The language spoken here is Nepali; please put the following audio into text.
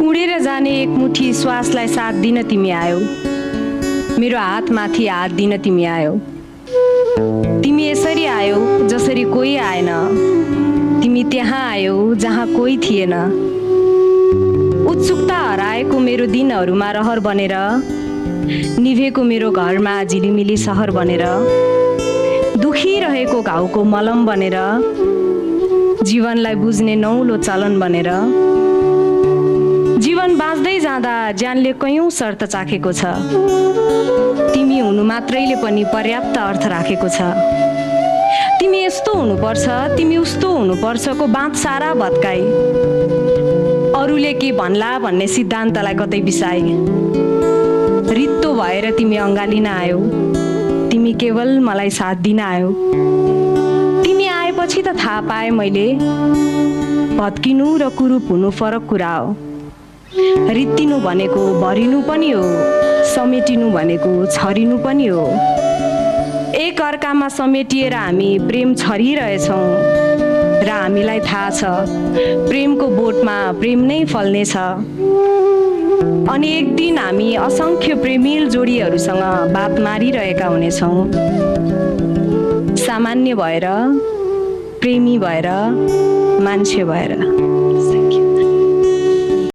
उडेर जाने एक मुठी श्वासलाई साथ दिन तिमी आयौ। मेरो हातमाथि हात दिन तिमी आयौ। तिमी यसरी आयौ जसरी कोही आएन। तिमी त्यहाँ आयौ जहाँ कोही थिएन। उत्सुकता हराएको मेरो दिनहरूमा रहर बनेर, निभेको मेरो घरमा झिलिमिली सहर बनेर, दुखिरहेको घाउको मलम बनेर, जीवनलाई बुझ्ने नौलो चलन बनेर, जीवन बाँच्दै जाँदा ज्यानले कयौं शर्त चाखेको छ। तिमी हुनु मात्रैले पनि पर्याप्त अर्थ राखेको छ। तिमी यस्तो हुनुपर्छ, तिमी उस्तो हुनुपर्छको बाँध सारा भत्काई, अरूले के भन्ला भन्ने सिद्धान्तलाई कतै बिसाई। रित्तो भएर तिमी अँगालिन आयौ। तिमी केवल मलाई साथ दिन आयौ। तिमी आएपछि त थाहा पाएँ मैले, भत्किनु र कुरूप हुनु फरक कुरा हो। रित्तिनु भनेको भरिनु पनि हो, समेटिनु भनेको छरिनु पनि हो। एक अर्कामा समेटिएर हामी प्रेम छरिरहेछौँ र हामीलाई थाहा छ प्रेमको बोटमा प्रेम नै फल्नेछ। अनि एक दिन हामी असंख्य प्रेमिल जोडीहरूसँग बात मारिरहेका हुनेछौँ। सामान्य भएर, प्रेमी भएर, मान्छे भएर।